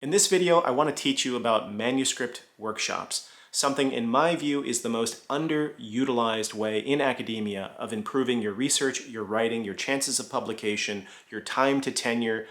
In this video, I want to teach you about manuscript workshops, something in my view is the most underutilized way in academia of improving your research, your writing, your chances of publication, your time to tenure,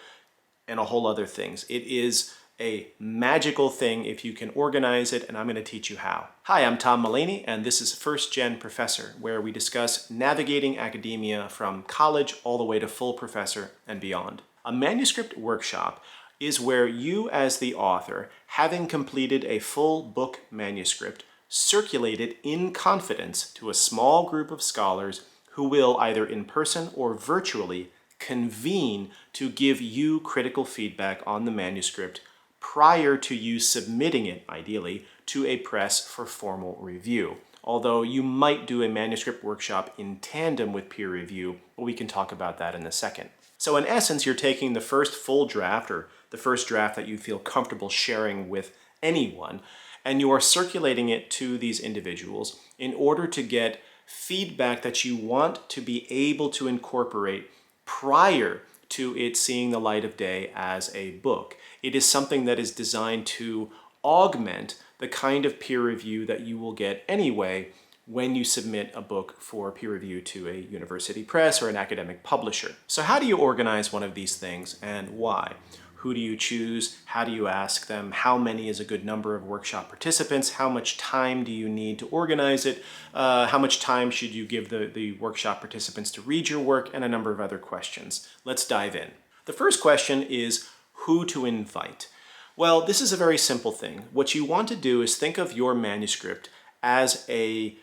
and a whole other things. It is a magical thing if you can organize it, and I'm going to teach you how. Hi, I'm Tom Mullaney, and this is First Gen Professor, where we discuss navigating academia from college all the way to full professor and beyond. A manuscript workshop is where you as the author, having completed a full book manuscript, circulate it in confidence to a small group of scholars who will, either in person or virtually, convene to give you critical feedback on the manuscript prior to you submitting it, ideally, to a press for formal review. Although you might do a manuscript workshop in tandem with peer review, but we can talk about that in a second. So in essence, you're taking the first full draft, or the first draft that you feel comfortable sharing with anyone, and you are circulating it to these individuals in order to get feedback that you want to be able to incorporate prior to it seeing the light of day as a book. It is something that is designed to augment the kind of peer review that you will get anyway when you submit a book for peer review to a university press or an academic publisher. So how do you organize one of these things and why? Who do you choose? How do you ask them? How many is a good number of workshop participants? How much time do you need to organize it? How much time should you give the workshop participants to read your work? And a number of other questions. Let's dive in. The first question is who to invite. Well, this is a very simple thing. What you want to do is think of your manuscript as a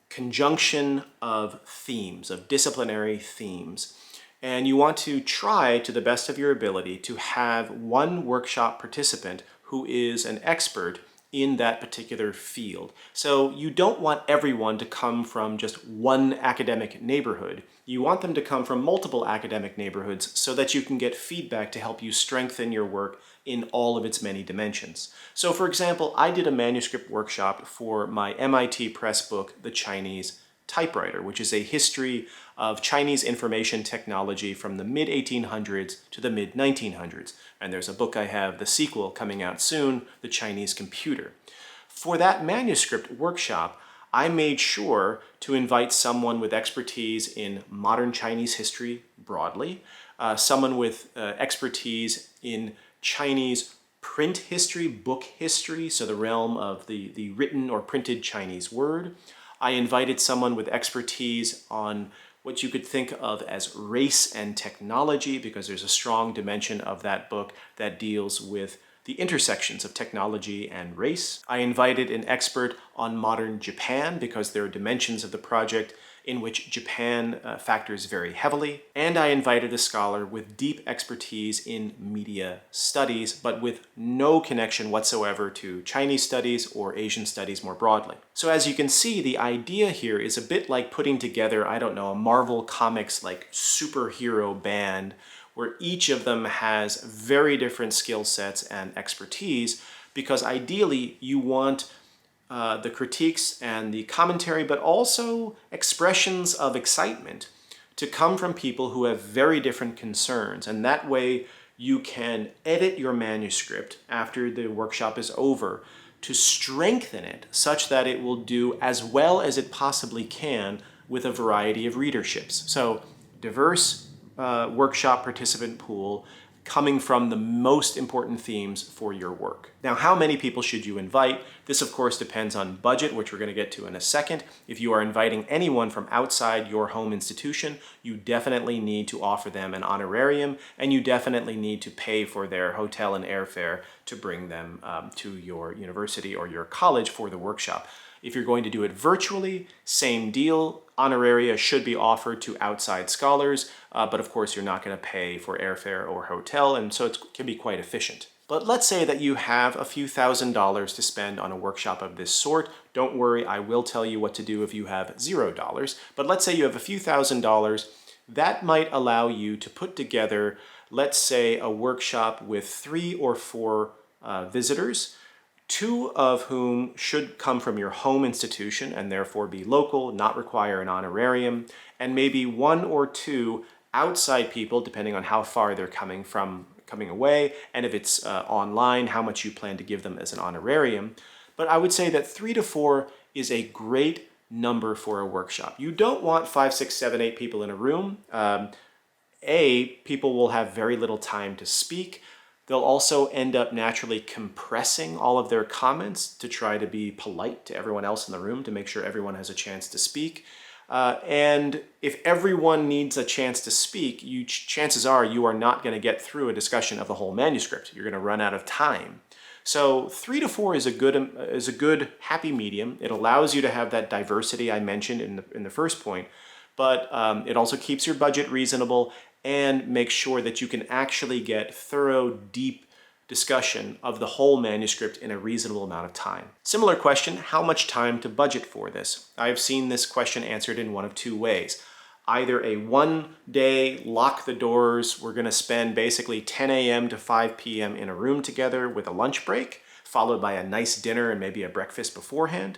conjunction of themes, of disciplinary themes. And you want to try to the best of your ability to have one workshop participant who is an expert in that particular field. So you don't want everyone to come from just one academic neighborhood. You want them to come from multiple academic neighborhoods so that you can get feedback to help you strengthen your work in all of its many dimensions. So for example, I did a manuscript workshop for my MIT Press book, The Chinese Typewriter, which is a history of Chinese information technology from the mid-1800s to the mid-1900s. And there's a book I have, the sequel, coming out soon, The Chinese Computer. For that manuscript workshop, I made sure to invite someone with expertise in modern Chinese history broadly, someone with expertise in Chinese print history, book history, so the realm of the written or printed Chinese word. I invited someone with expertise on what you could think of as race and technology, because there's a strong dimension of that book that deals with the intersections of technology and race. I invited an expert on modern Japan, because there are dimensions of the project in which Japan factors very heavily. And I invited a scholar with deep expertise in media studies, but with no connection whatsoever to Chinese studies or Asian studies more broadly. So as you can see, the idea here is a bit like putting together, I don't know, a Marvel Comics like superhero band, where each of them has very different skill sets and expertise, because ideally you want the critiques and the commentary, but also expressions of excitement to come from people who have very different concerns. And that way you can edit your manuscript after the workshop is over to strengthen it such that it will do as well as it possibly can with a variety of readerships. So diverse workshop participant pool coming from the most important themes for your work. Now, how many people should you invite? This, of course, depends on budget, which we're going to get to in a second. If you are inviting anyone from outside your home institution, you definitely need to offer them an honorarium, and you definitely need to pay for their hotel and airfare to bring them to your university or your college for the workshop. If you're going to do it virtually, same deal. Honoraria should be offered to outside scholars, but of course you're not going to pay for airfare or hotel, and so it can be quite efficient. But let's say that you have a few $1,000s to spend on a workshop of this sort. Don't worry, I will tell you what to do if you have $0. But let's say you have a few $1,000s. That might allow you to put together, let's say, a workshop with 3 or 4 visitors, 2 of whom should come from your home institution and therefore be local, not require an honorarium, and maybe 1 or 2 outside people, depending on how far they're coming from coming away, and if it's online, how much you plan to give them as an honorarium. But I would say that 3 to 4 is a great number for a workshop. You don't want 5, 6, 7, 8 people in a room. People will have very little time to speak. They'll also end up naturally compressing all of their comments to try to be polite to everyone else in the room to make sure everyone has a chance to speak. And if everyone needs a chance to speak, chances are you are not going to get through a discussion of the whole manuscript. You're going to run out of time. So 3 to 4 is a good happy medium. It allows you to have that diversity I mentioned in the first point, but it also keeps your budget reasonable and makes sure that you can actually get thorough, deep discussion of the whole manuscript in a reasonable amount of time. Similar question, how much time to budget for this? I've seen this question answered in one of 2 ways. Either a 1-day, lock the doors, we're going to spend basically 10 a.m. to 5 p.m. in a room together with a lunch break, followed by a nice dinner and maybe a breakfast beforehand,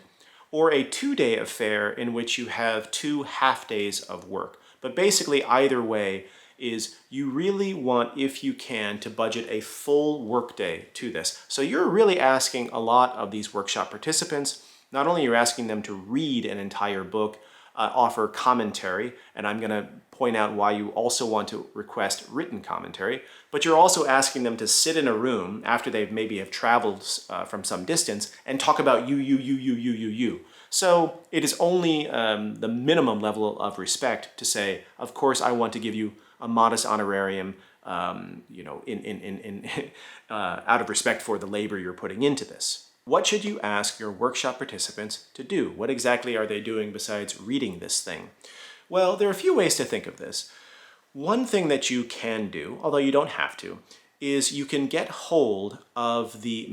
or a 2-day affair in which you have 2 half days of work. But basically either way is you really want, if you can, to budget a full workday to this. So you're really asking a lot of these workshop participants. Not only are you asking them to read an entire book, offer commentary, and I'm going to point out why you also want to request written commentary, but you're also asking them to sit in a room after they maybe have traveled from some distance and talk about you. So it is only the minimum level of respect to say, of course, I want to give you a modest honorarium, out of respect for the labor you're putting into this. What should you ask your workshop participants to do? What exactly are they doing besides reading this thing? Well, there are a few ways to think of this. One thing that you can do, although you don't have to, is you can get hold of the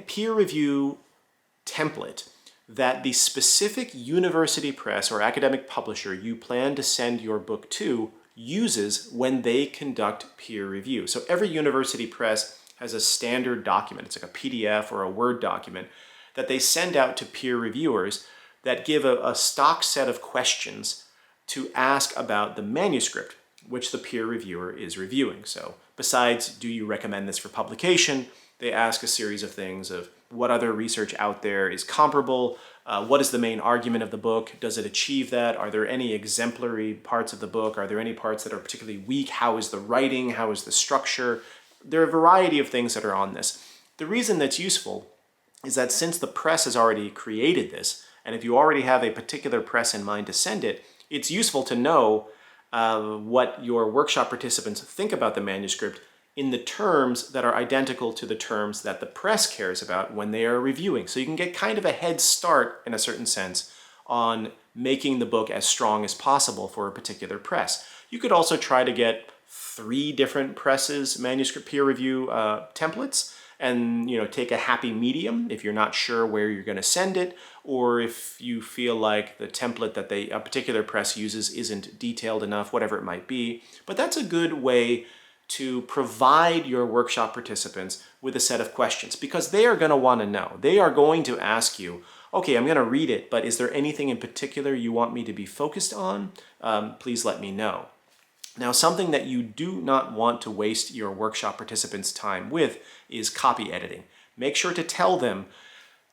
peer review template that the specific university press or academic publisher you plan to send your book to uses when they conduct peer review. So every university press has a standard document. It's like a PDF or a Word document that they send out to peer reviewers that give a stock set of questions to ask about the manuscript which the peer reviewer is reviewing. So besides, do you recommend this for publication? They ask a series of things of what other research out there is comparable, what is the main argument of the book, does it achieve that, are there any exemplary parts of the book, are there any parts that are particularly weak, how is the writing, how is the structure? There are a variety of things that are on this. The reason that's useful is that since the press has already created this, and if you already have a particular press in mind to send it, it's useful to know what your workshop participants think about the manuscript in the terms that are identical to the terms that the press cares about when they are reviewing. So you can get kind of a head start, in a certain sense, on making the book as strong as possible for a particular press. You could also try to get 3 different presses manuscript peer review templates and take a happy medium if you're not sure where you're going to send it, or if you feel like the template that a particular press uses isn't detailed enough, whatever it might be. But that's a good way to provide your workshop participants with a set of questions, because they are going to want to know. They are going to ask you, okay, I'm going to read it, but is there anything in particular you want me to be focused on? Please let me know. Now, something that you do not want to waste your workshop participants' time with is copy editing. Make sure to tell them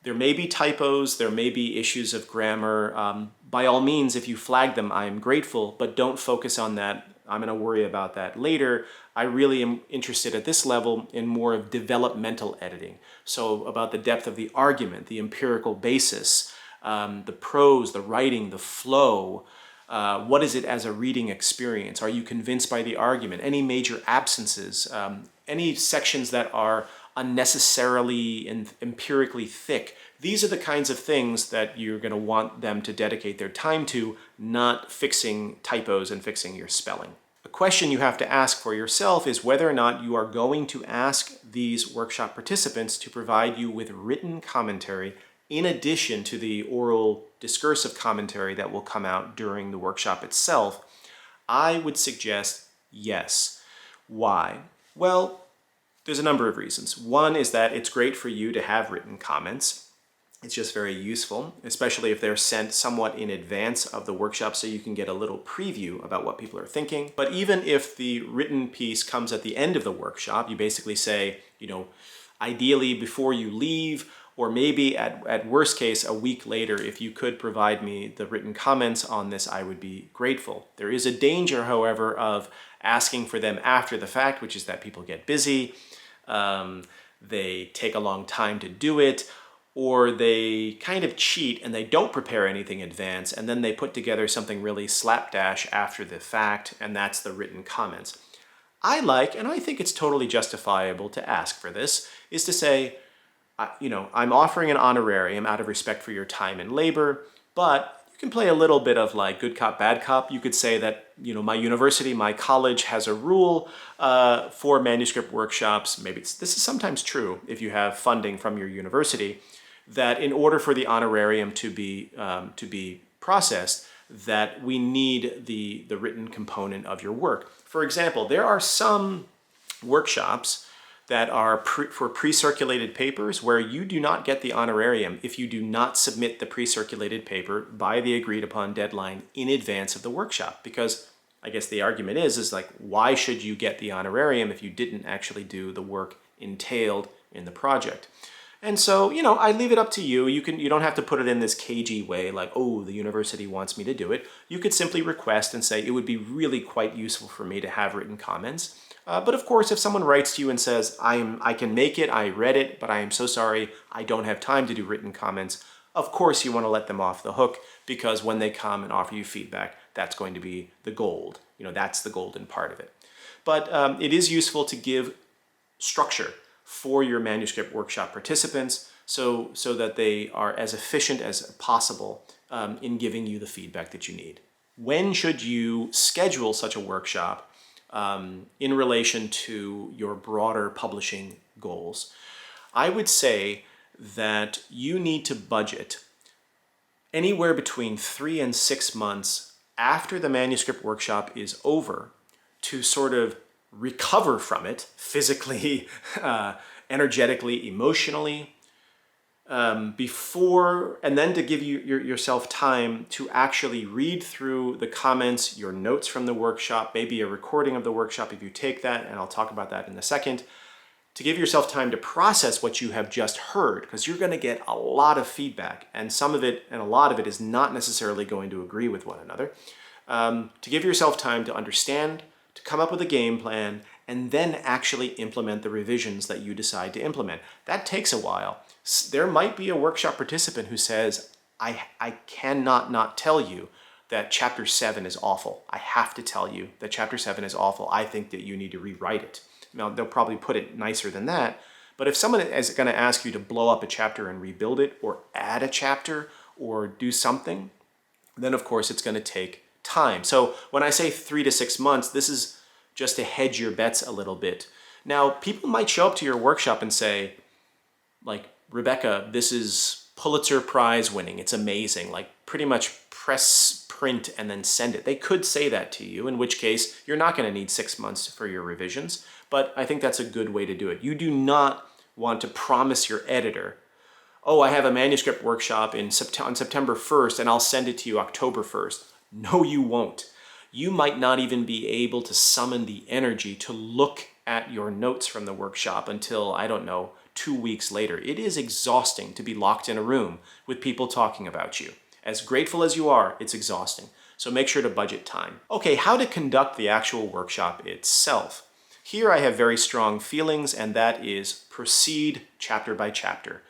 there may be typos, there may be issues of grammar. By all means, if you flag them, I am grateful, but don't focus on that. I'm going to worry about that later. I really am interested at this level in more of developmental editing. So about the depth of the argument, the empirical basis, the prose, the writing, the flow. What is it as a reading experience? Are you convinced by the argument? Any major absences? Any sections that are unnecessarily and empirically thick? These are the kinds of things that you're going to want them to dedicate their time to, not fixing typos and fixing your spelling. A question you have to ask for yourself is whether or not you are going to ask these workshop participants to provide you with written commentary in addition to the oral discursive commentary that will come out during the workshop itself. I would suggest yes. Why? Well, there's a number of reasons. One is that it's great for you to have written comments. It's just very useful, especially if they're sent somewhat in advance of the workshop so you can get a little preview about what people are thinking. But even if the written piece comes at the end of the workshop, you basically say, ideally before you leave, or maybe at worst case, a week later, if you could provide me the written comments on this, I would be grateful. There is a danger, however, of asking for them after the fact, which is that people get busy, they take a long time to do it, or they kind of cheat and they don't prepare anything in advance, and then they put together something really slapdash after the fact, and that's the written comments. I like, and I think it's totally justifiable to ask for this, is to say, I'm offering an honorarium out of respect for your time and labor, but you can play a little bit of like good cop, bad cop. You could say that, my university, my college has a rule for manuscript workshops. Maybe this is sometimes true if you have funding from your university, that in order for the honorarium to be processed, that we need the written component of your work. For example, there are some workshops that are for pre-circulated papers where you do not get the honorarium if you do not submit the pre-circulated paper by the agreed upon deadline in advance of the workshop. Because I guess the argument is like, why should you get the honorarium if you didn't actually do the work entailed in the project? And so, I leave it up to you. You don't have to put it in this cagey way, like, oh, the university wants me to do it. You could simply request and say, it would be really quite useful for me to have written comments. But of course, if someone writes to you and says, I can make it, I read it, but I am so sorry, I don't have time to do written comments, of course you want to let them off the hook, because when they come and offer you feedback, that's going to be the gold. That's the golden part of it. But it is useful to give structure for your manuscript workshop participants so that they are as efficient as possible in giving you the feedback that you need. When should you schedule such a workshop in relation to your broader publishing goals? I would say that you need to budget anywhere between 3 and 6 months after the manuscript workshop is over to sort of recover from it physically, energetically, emotionally, before, and then to give yourself time to actually read through the comments, your notes from the workshop, maybe a recording of the workshop if you take that, and I'll talk about that in a second, to give yourself time to process what you have just heard, because you're going to get a lot of feedback, and some of it and a lot of it is not necessarily going to agree with one another. To give yourself time to understand, to come up with a game plan, and then actually implement the revisions that you decide to implement. That takes a while. There might be a workshop participant who says, I cannot not tell you that chapter 7 is awful. I have to tell you that chapter 7 is awful. I think that you need to rewrite it. Now, they'll probably put it nicer than that, but if someone is going to ask you to blow up a chapter and rebuild it, or add a chapter, or do something, then of course it's going to take time. So when I say 3 to 6 months, this is just to hedge your bets a little bit. Now, people might show up to your workshop and say, like, Rebecca, this is Pulitzer Prize winning. It's amazing. Like, pretty much press, print, and then send it. They could say that to you, in which case you're not going to need 6 months for your revisions. But I think that's a good way to do it. You do not want to promise your editor, oh, I have a manuscript workshop on September 1st, and I'll send it to you October 1st. No, you won't. You might not even be able to summon the energy to look at your notes from the workshop until, I don't know, 2 weeks later. It is exhausting to be locked in a room with people talking about you. As grateful as you are, it's exhausting. So make sure to budget time. Okay, how to conduct the actual workshop itself. Here I have very strong feelings, and that is proceed chapter by chapter.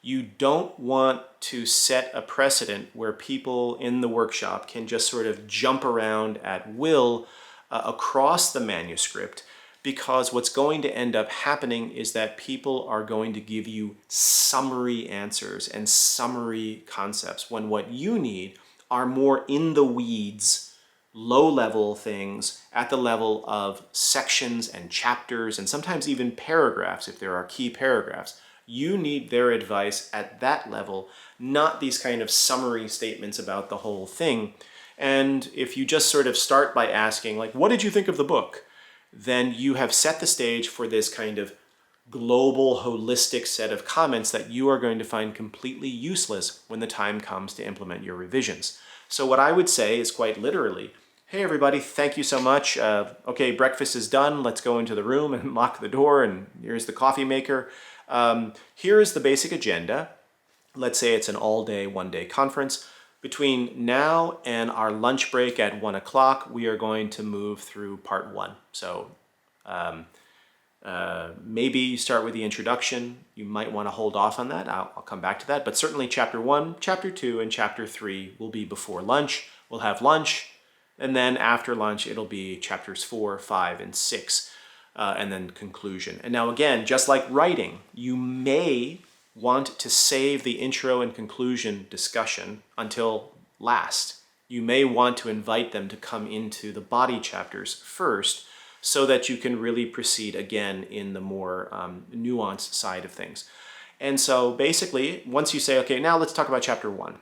You don't want to set a precedent where people in the workshop can just sort of jump around at will across the manuscript, because what's going to end up happening is that people are going to give you summary answers and summary concepts, when what you need are more in the weeds, low-level things at the level of sections and chapters, and sometimes even paragraphs if there are key paragraphs. You need their advice at that level, not these kind of summary statements about the whole thing. And if you just sort of start by asking, like, what did you think of the book? Then you have set the stage for this kind of global, holistic set of comments that you are going to find completely useless when the time comes to implement your revisions. So what I would say is quite literally, hey everybody, thank you so much. Okay, breakfast is done. Let's go into the room and lock the door, and here's the coffee maker. Here is the basic agenda. Let's say it's an all-day, one-day conference. Between now and our lunch break at 1 o'clock, we are going to move through part 1. So maybe you start with the introduction. You might want to hold off on that. I'll come back to that. But certainly chapter 1, chapter 2, and chapter 3 will be before lunch. We'll have lunch, and then after lunch, it'll be chapters 4, 5, and 6, and then conclusion. And now again, just like writing, you may want to save the intro and conclusion discussion until last. You may want to invite them to come into the body chapters first, so that you can really proceed again in the more nuanced side of things. And so basically, once you say, okay, now let's talk about chapter 1,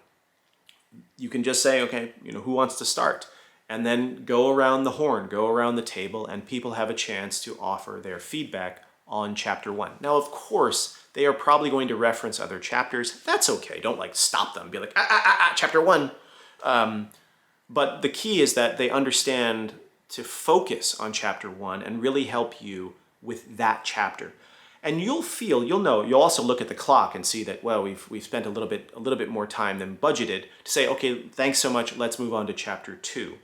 you can just say, okay, who wants to start? And then go around the horn, go around the table, and people have a chance to offer their feedback on chapter 1. Now, of course, they are probably going to reference other chapters. That's okay. Don't stop them. Be like, chapter 1. But the key is that they understand to focus on chapter 1 and really help you with that chapter. And you'll know, you'll also look at the clock and see that, well, we've spent a little bit more time than budgeted to say, okay, thanks so much, let's move on to chapter 2.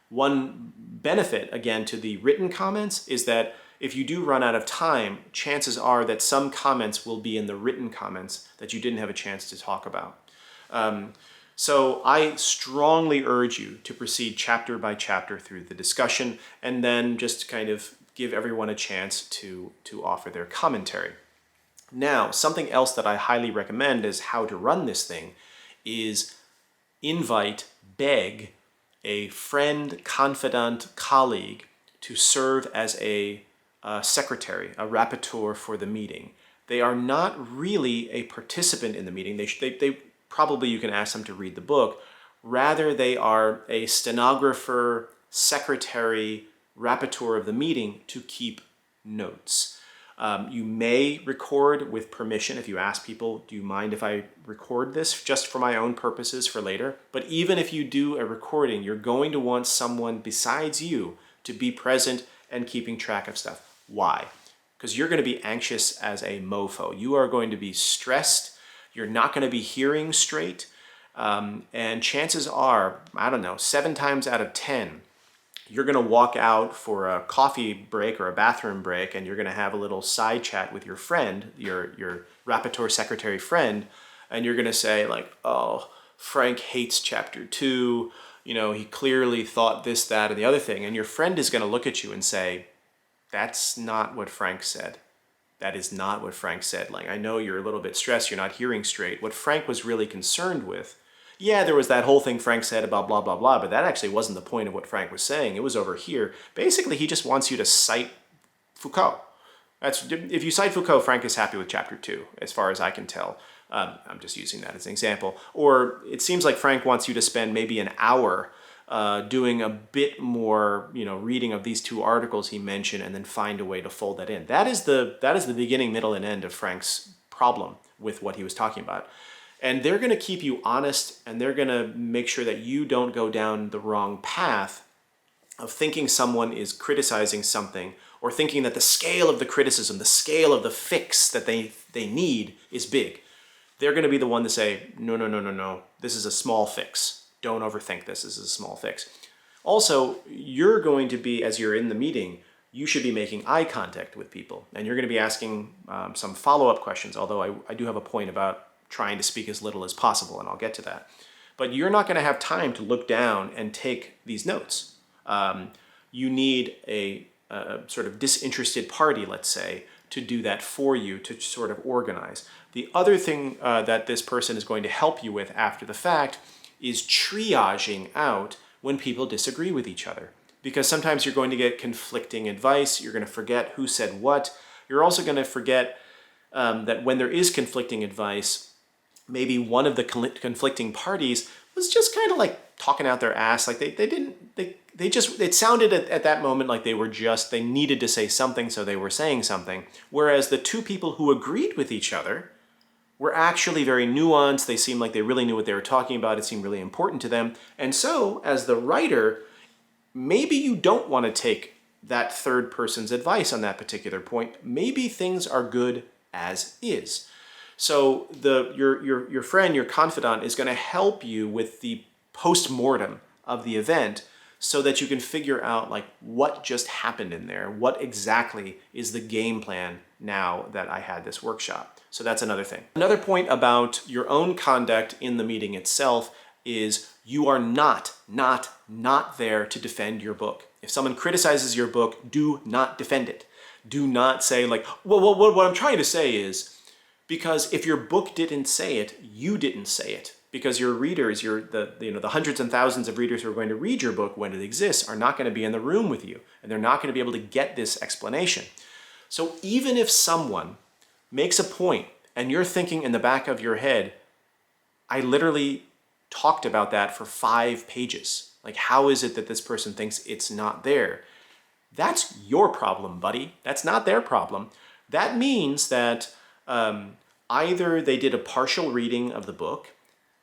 One benefit, again, to the written comments is that if you do run out of time, chances are that some comments will be in the written comments that you didn't have a chance to talk about. So I strongly urge you to proceed chapter by chapter through the discussion, and then just kind of give everyone a chance to offer their commentary. Now, something else that I highly recommend is how to run this thing is beg a friend, confidant, colleague to serve as a secretary, a rapporteur for the meeting. They are not really a participant in the meeting. They probably you can ask them to read the book. Rather, they are a stenographer, secretary, rapporteur of the meeting to keep notes. You may record with permission if you ask people, do you mind if I record this just for my own purposes for later? But even if you do a recording, you're going to want someone besides you to be present and keeping track of stuff. Why? Because you're going to be anxious as a mofo. You are going to be stressed. You're not going to be hearing straight. And chances are, 7 times out of 10, you're going to walk out for a coffee break or a bathroom break, and you're going to have a little side chat with your friend, your rapporteur secretary friend, and you're going to say like, oh, Frank hates chapter 2. He clearly thought this, that, and the other thing. And your friend is going to look at you and say, that's not what Frank said. That is not what Frank said. I know you're a little bit stressed, you're not hearing straight. What Frank was really concerned with, yeah, there was that whole thing Frank said about blah, blah, blah, but that actually wasn't the point of what Frank was saying. It was over here. Basically, he just wants you to cite Foucault. If you cite Foucault, Frank is happy with chapter 2, as far as I can tell. I'm just using that as an example. Or it seems like Frank wants you to spend maybe an hour doing a bit more, reading of these 2 articles he mentioned, and then find a way to fold that in. That is the beginning, middle, and end of Frank's problem with what he was talking about. And they're going to keep you honest, and they're going to make sure that you don't go down the wrong path of thinking someone is criticizing something, or thinking that the scale of the criticism, the scale of the fix that they need is big. They're going to be the one to say, no, this is a small fix. Don't overthink this. This is a small fix. Also, you're going to be, as you're in the meeting, you should be making eye contact with people. And you're going to be asking some follow-up questions, although I do have a point about trying to speak as little as possible, and I'll get to that. But you're not going to have time to look down and take these notes. You need a sort of disinterested party, let's say, to do that for you, to sort of organize. The other thing that this person is going to help you with after the fact is triaging out when people disagree with each other. Because sometimes you're going to get conflicting advice, you're going to forget who said what. You're also going to forget that when there is conflicting advice, maybe one of the conflicting parties was just kind of like talking out their ass. Like they just, it sounded at that moment like they needed to say something, so they were saying something. Whereas the two people who agreed with each other were actually very nuanced. They seemed like they really knew what they were talking about. It seemed really important to them. And so, as the writer, maybe you don't want to take that third person's advice on that particular point. Maybe things are good as is. So your friend, your confidant, is going to help you with the post-mortem of the event so that you can figure out like what just happened in there. What exactly is the game plan now that I had this workshop? So that's another thing. Another point about your own conduct in the meeting itself is you are not there to defend your book. If someone criticizes your book, do not defend it. Do not say like, well, what I'm trying to say is, because if your book didn't say it, you didn't say it. Because your readers, the hundreds and thousands of readers who are going to read your book when it exists are not going to be in the room with you, and they're not going to be able to get this explanation. So even if someone makes a point and you're thinking in the back of your head, I literally talked about that for 5 pages. Like, how is it that this person thinks it's not there? That's your problem, buddy. That's not their problem. That means that either they did a partial reading of the book,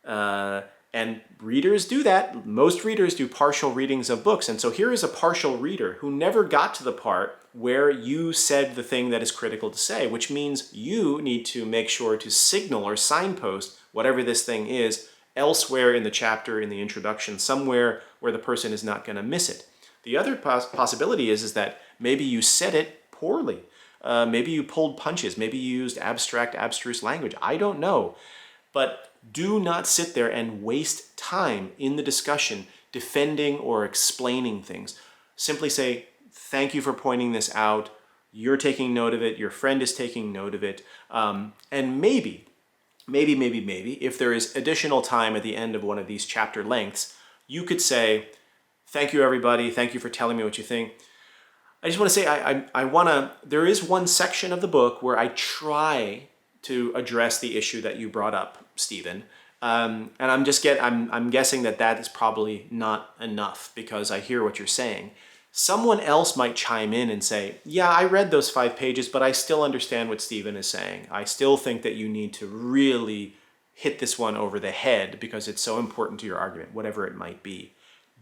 and readers do that. Most readers do partial readings of books. And so here is a partial reader who never got to the part where you said the thing that is critical to say, which means you need to make sure to signal or signpost whatever this thing is elsewhere in the chapter, in the introduction, somewhere where the person is not going to miss it. The other possibility is that maybe you said it poorly. Maybe you pulled punches. Maybe you used abstract, abstruse language. I don't know. But do not sit there and waste time in the discussion defending or explaining things. Simply say, thank you for pointing this out. You're taking note of it. Your friend is taking note of it. And maybe, if there is additional time at the end of one of these chapter lengths, you could say, thank you, everybody. Thank you for telling me what you think. I just want to say, there is one section of the book where I try to address the issue that you brought up, Stephen. And I'm guessing that is probably not enough because I hear what you're saying. Someone else might chime in and say, yeah, I read those 5 pages, but I still understand what Stephen is saying. I still think that you need to really hit this one over the head because it's so important to your argument, whatever it might be.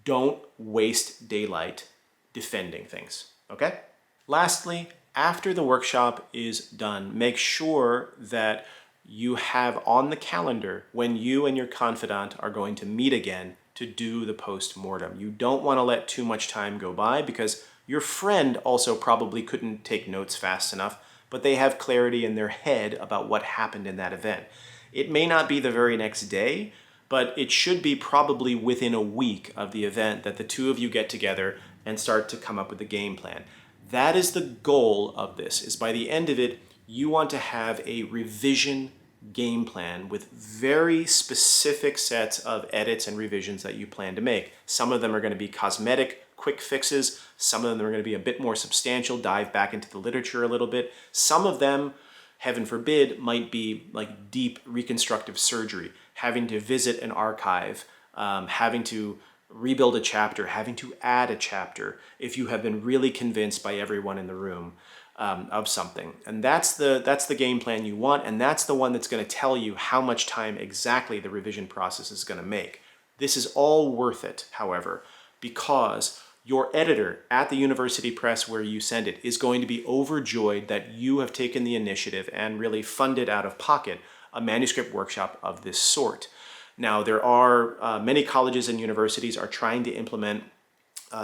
Don't waste daylight defending things, okay? Lastly, after the workshop is done, make sure that you have on the calendar when you and your confidant are going to meet again to do the post-mortem. You don't want to let too much time go by because your friend also probably couldn't take notes fast enough, but they have clarity in their head about what happened in that event. It may not be the very next day, but it should be probably within a week of the event that the two of you get together and start to come up with a game plan. That is the goal of this, is by the end of it, you want to have a revision game plan with very specific sets of edits and revisions that you plan to make. Some of them are going to be cosmetic, quick fixes. Some of them are going to be a bit more substantial, dive back into the literature a little bit. Some of them, heaven forbid, might be like deep reconstructive surgery, having to visit an archive, having to rebuild a chapter, having to add a chapter if you have been really convinced by everyone in the room of something. And that's the game plan you want, and that's the one that's going to tell you how much time exactly the revision process is going to make. This is all worth it, however, because your editor at the university press where you send it is going to be overjoyed that you have taken the initiative and really funded out of pocket a manuscript workshop of this sort. Now, there are many colleges and universities are trying to implement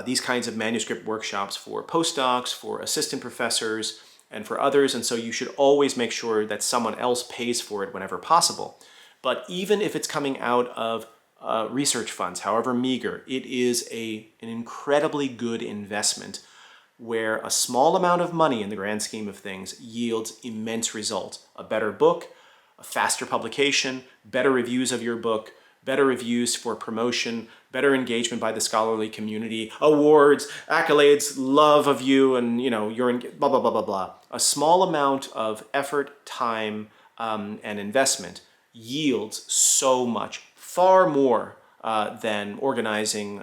these kinds of manuscript workshops for postdocs, for assistant professors, and for others, and so you should always make sure that someone else pays for it whenever possible. But even if it's coming out of research funds, however meager, it is an incredibly good investment where a small amount of money in the grand scheme of things yields immense results. A better book, a faster publication, better reviews of your book, better reviews for promotion, better engagement by the scholarly community, awards, accolades, love of you, and you're in blah, blah, blah, blah, blah. A small amount of effort, time, and investment yields so much, far more than organizing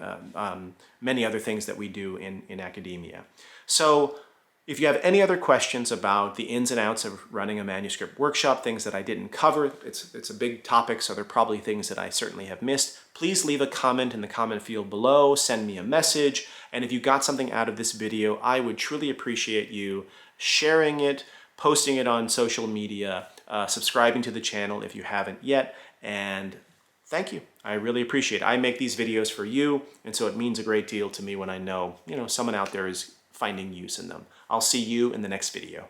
many other things that we do in academia. So if you have any other questions about the ins and outs of running a manuscript workshop, things that I didn't cover, it's a big topic, so there are probably things that I certainly have missed, please leave a comment in the comment field below, send me a message, and if you got something out of this video, I would truly appreciate you sharing it, posting it on social media, subscribing to the channel if you haven't yet, and thank you. I really appreciate it. I make these videos for you, and so it means a great deal to me when I know, someone out there is finding use in them. I'll see you in the next video.